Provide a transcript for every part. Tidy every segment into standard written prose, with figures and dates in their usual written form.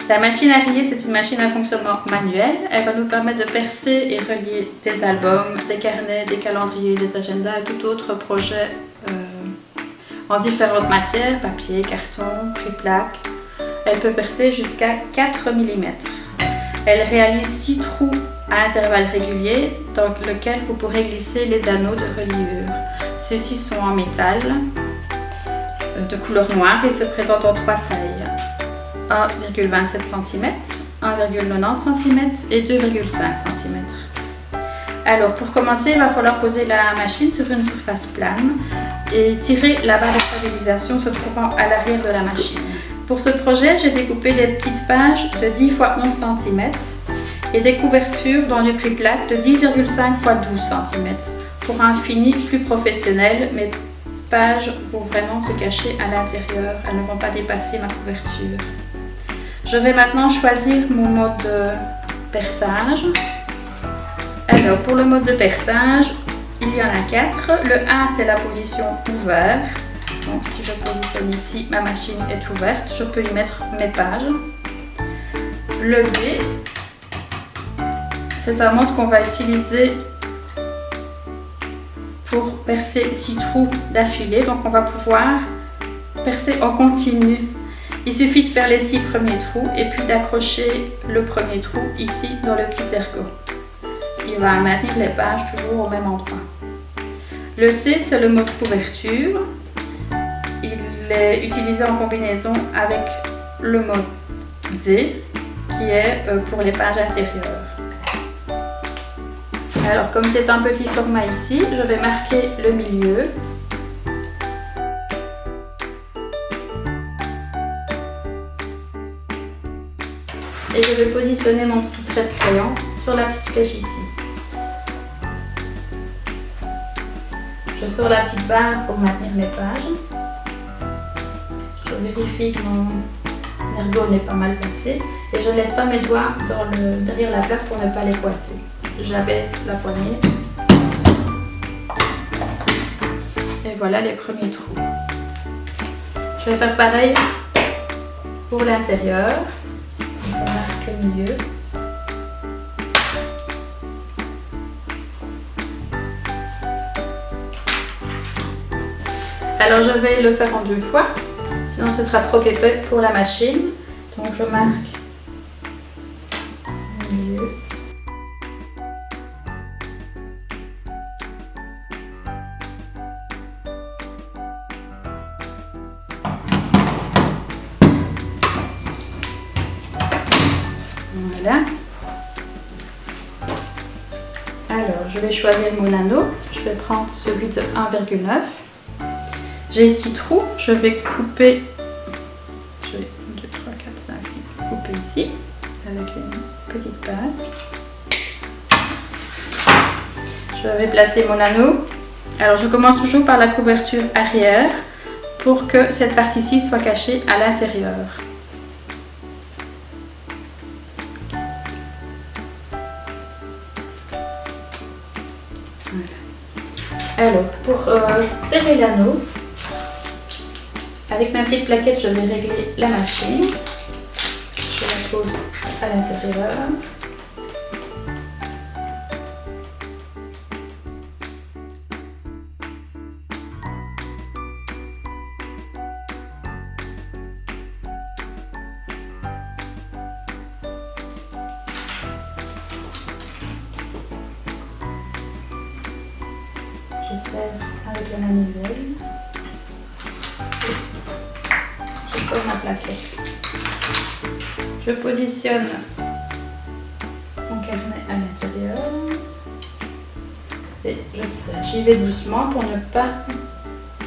La machine à relier, c'est une machine à fonctionnement manuel. Elle va nous permettre de percer et relier des albums, des carnets, des calendriers, des agendas et tout autre projet en différentes matières, papier, carton, triplaque. Elle peut percer jusqu'à 4 mm. Elle réalise 6 trous à intervalles réguliers dans lesquels vous pourrez glisser les anneaux de reliure. Ceux-ci sont en métal de couleur noire et se présentent en 3 tailles. 1,27 cm, 1,90 cm et 2,5 cm. Alors pour commencer, il va falloir poser la machine sur une surface plane et tirer la barre de stabilisation se trouvant à l'arrière de la machine. Pour ce projet, j'ai découpé des petites pages de 10 x 11 cm et des couvertures dans du triplaque de 10,5 x 12 cm. Pour un fini plus professionnel, mes pages vont vraiment se cacher à l'intérieur, elles ne vont pas dépasser ma couverture. Je vais maintenant choisir mon mode de perçage. Alors pour le mode de perçage, il y en a 4. Le 1 c'est la position ouvert. Donc si je positionne ici, ma machine est ouverte, je peux y mettre mes pages. Le B, c'est un mode qu'on va utiliser pour percer 6 trous d'affilée. Donc on va pouvoir percer en continu. Il suffit de faire les 6 premiers trous et puis d'accrocher le premier trou ici dans le petit ergot. Il va maintenir les pages toujours au même endroit. Le C, c'est le mode couverture. Il est utilisé en combinaison avec le mode D, qui est pour les pages intérieures. Alors, comme c'est un petit format ici, je vais marquer le milieu. Et je vais positionner mon petit trait de crayon sur la petite flèche ici. Je sors la petite barre pour maintenir mes pages. Je vérifie que mon ergot n'est pas mal placé et je ne laisse pas mes doigts derrière la plaque pour ne pas les coincer. J'abaisse la poignée. Et voilà les premiers trous. Je vais faire pareil pour l'intérieur. On marque le milieu. Alors je vais le faire en 2 fois, sinon ce sera trop épais pour la machine. Donc je marque le milieu. Voilà. Alors je vais choisir mon anneau. Je vais prendre celui de 1,9. J'ai 6 trous, je vais couper, je vais 1, 2, 3, 4, 5, 6, couper ici avec une petite pince. Je vais placer mon anneau. Alors je commence toujours par la couverture arrière pour que cette partie-ci soit cachée à l'intérieur. Voilà. Alors pour serrer l'anneau, avec ma petite plaquette, je vais régler la machine. Je la pose à l'intérieur. Je serre avec la manivelle. Je sors ma plaquette. Je positionne mon carnet à l'intérieur et je serre. J'y vais doucement pour ne pas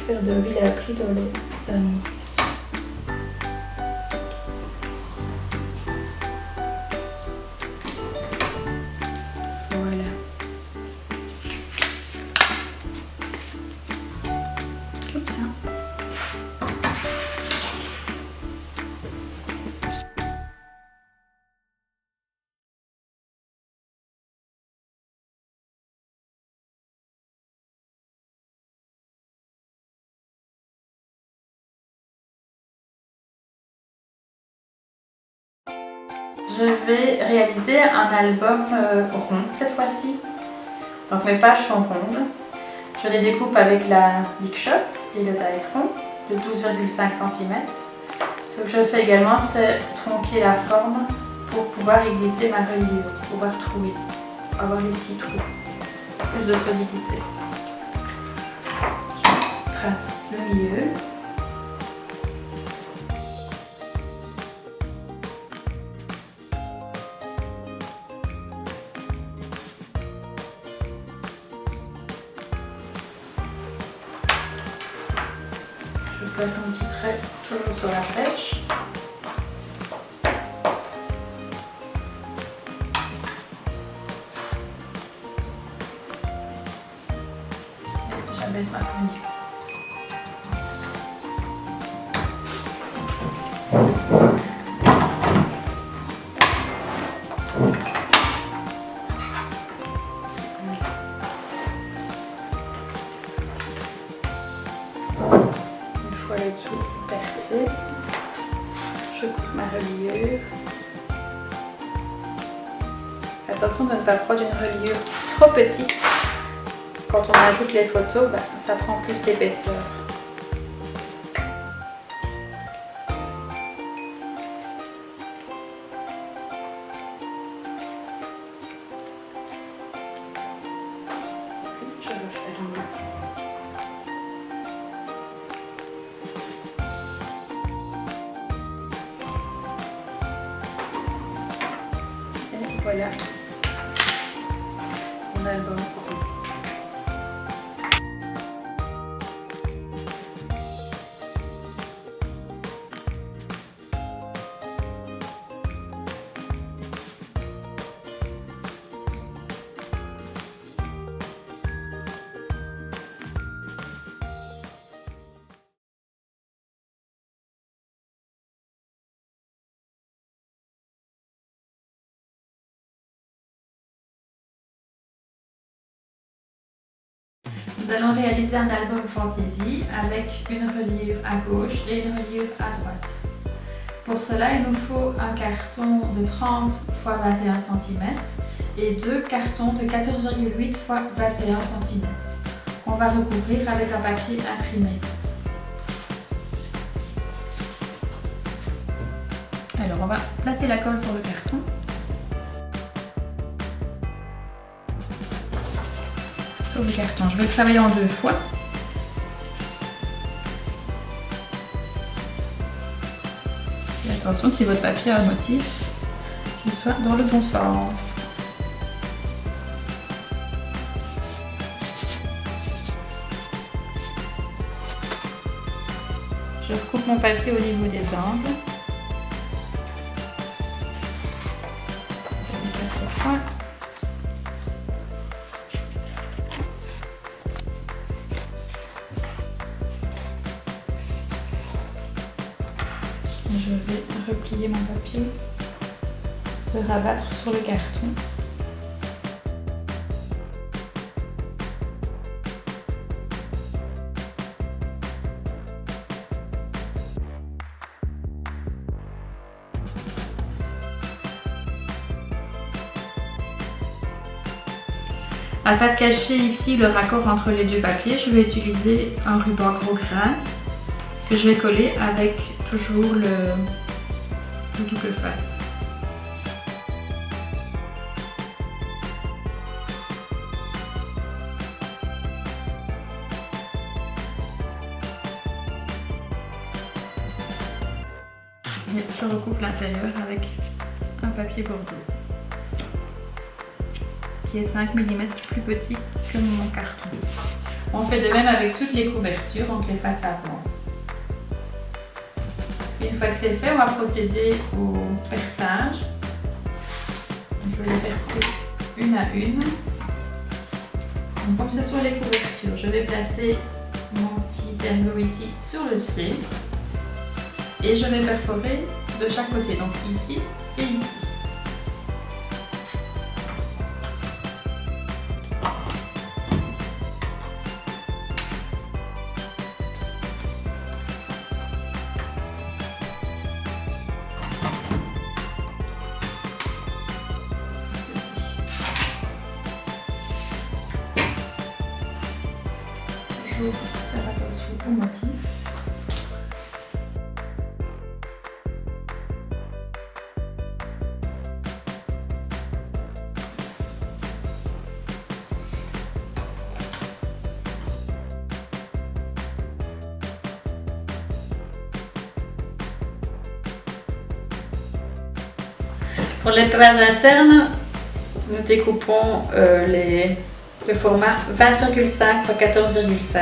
faire de vide à pris dans les anneaux. Je vais réaliser un album rond cette fois-ci. Donc mes pages sont rondes. Je les découpe avec la Big Shot et le Diatron de 12,5 cm. Ce que je fais également, c'est tronquer la forme pour pouvoir y glisser ma reliure, pour pouvoir trouer, avoir les 6 trous, plus de solidité. Je trace le milieu. Je place un petit trait toujours sur la flèche. Et j'abaisse ma poignée. Le tout percé, je coupe ma reliure. Attention de ne pas prendre une reliure trop petite. Quand on ajoute les photos, ça prend plus d'épaisseur. Je referme. Voilà mon album. Nous allons réaliser un album fantasy avec une reliure à gauche et une reliure à droite. Pour cela, il nous faut un carton de 30 x 21 cm et deux cartons de 14,8 x 21 cm qu'on va recouvrir avec un papier imprimé. Alors, on va placer la colle sur le carton. Le carton. Je vais le travailler en 2 fois. Et attention, si votre papier a un motif, qu'il soit dans le bon sens. Je recoupe mon papier au niveau des angles. Je mets 4 fois. Je vais replier mon papier, le rabattre sur le carton. Afin de cacher ici le raccord entre les deux papiers, je vais utiliser un ruban gros grain que je vais coller avec toujours le double face. Et je recouvre l'intérieur avec un papier bordeaux qui est 5 mm plus petit que mon carton. On fait de même avec toutes les couvertures, donc les faces avant. Une fois que c'est fait, on va procéder au perçage. Je vais les percer une à une. Donc, comme ce sont les couvertures, je vais placer mon petit tango ici sur le C et je vais perforer de chaque côté, donc ici et ici. toujours faire attention au motif. Pour les pages internes, nous découpons le format 20,5 x 14,5.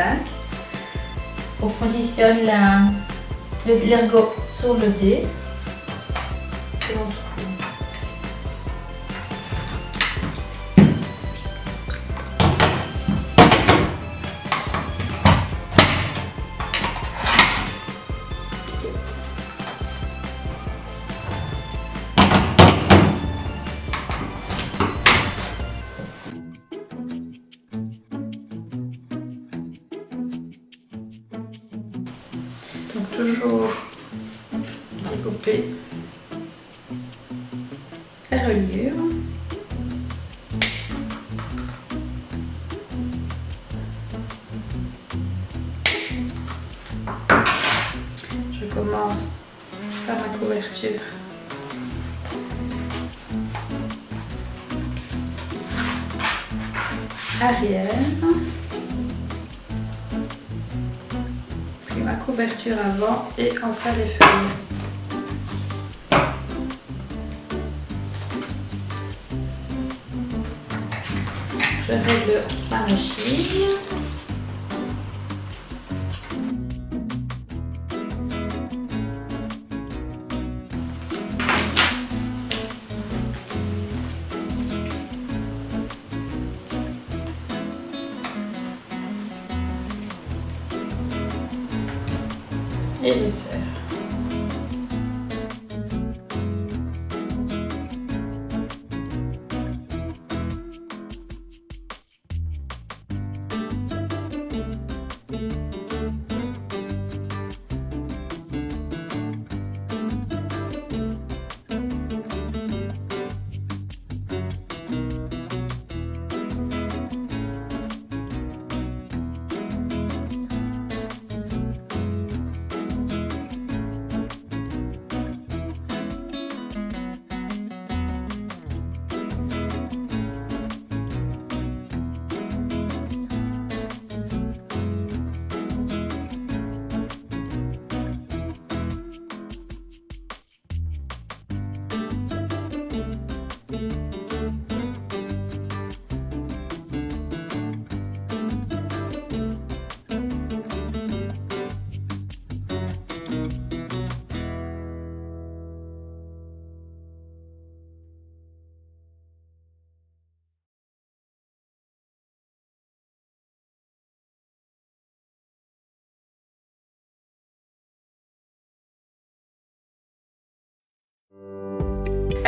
On positionne l'ergot sur le dé et on tourne. Donc toujours découper la reliure. Je commence par ma couverture. Arrière. Ma couverture avant et enfin les feuilles. Je règle ma machine. Et je serre.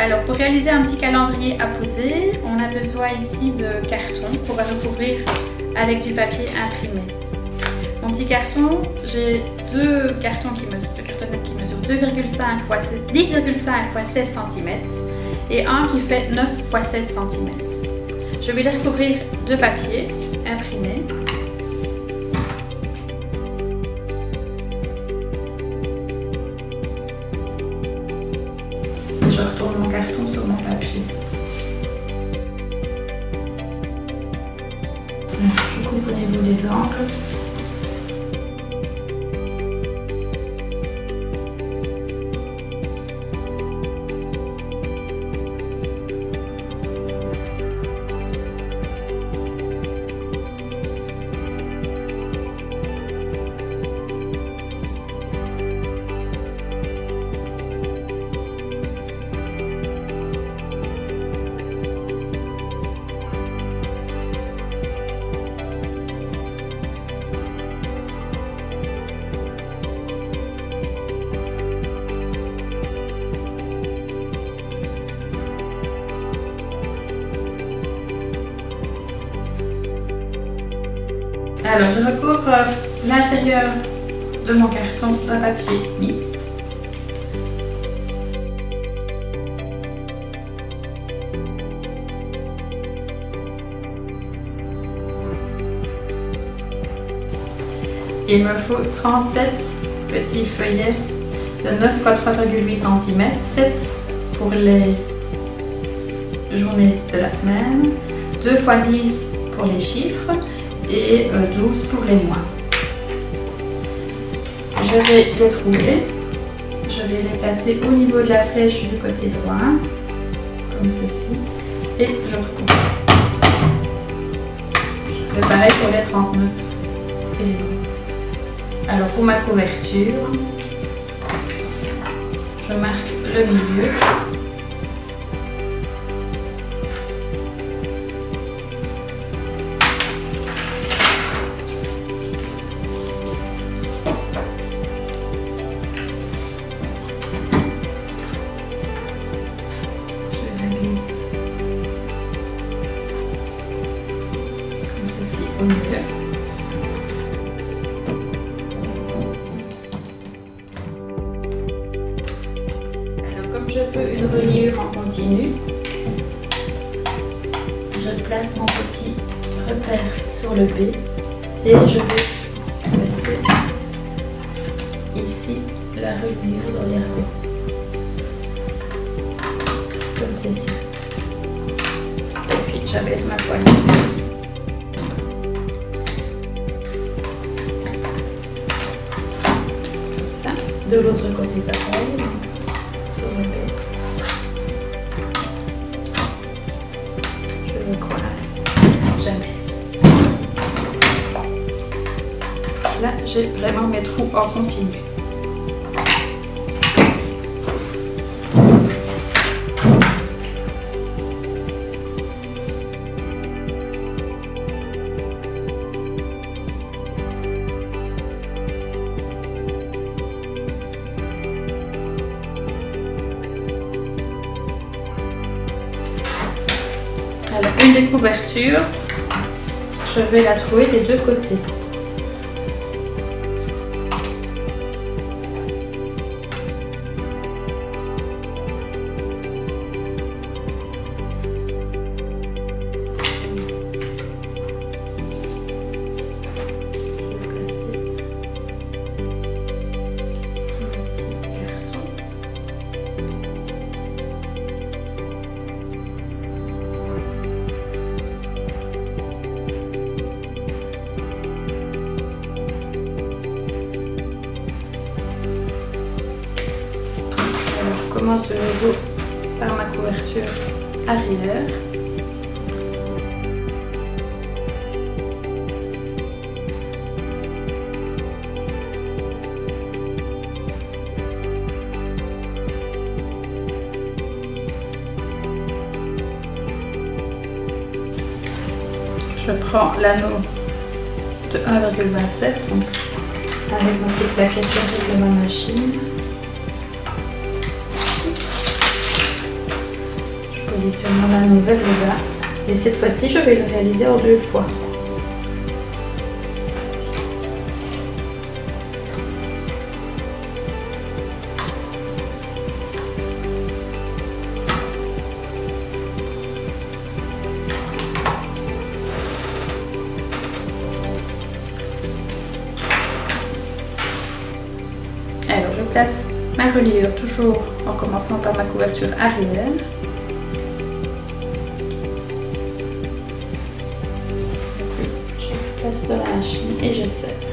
Alors pour réaliser un petit calendrier à poser, on a besoin ici de carton qu'on va recouvrir avec du papier imprimé. Mon petit carton, j'ai deux cartonnettes qui mesurent 2,5 x 10,5 x 16 cm et un qui fait 9 x 16 cm. Je vais les recouvrir de papier imprimé. Je retourne mon carton sur mon papier. Je coupe au niveau des angles. Alors, je recouvre l'intérieur de mon carton d'un papier mixte. Il me faut 37 petits feuillets de 9 x 3,8 cm, 7 pour les journées de la semaine, 2 x 10 pour les chiffres et 12 pour les mois. Je vais les trouver, je vais les placer au niveau de la flèche du côté droit, comme ceci, et je trouve. Je fais pareil pour les 39 éléments. Alors pour ma couverture, je marque le milieu. Au milieu. Alors comme je veux une reliure en continu, je place mon petit repère sur le B et je vais placer ici la reliure dans l'ergot, comme ceci. Et puis j'abaisse ma poignée. De l'autre côté pareil, donc sur le B. Je le croise, j'abaisse. Là, j'ai vraiment mes trous en continu. Alors, une des couvertures, je vais la trouver des deux côtés. Je commence de nouveau par ma couverture arrière. Je prends l'anneau de 1,27, donc avec ma petite plaquette de ma machine. Positionne mon anneau vers le bas et cette fois-ci je vais le réaliser en 2 fois. Alors je place ma reliure toujours en commençant par ma couverture arrière. De la machine et je serre.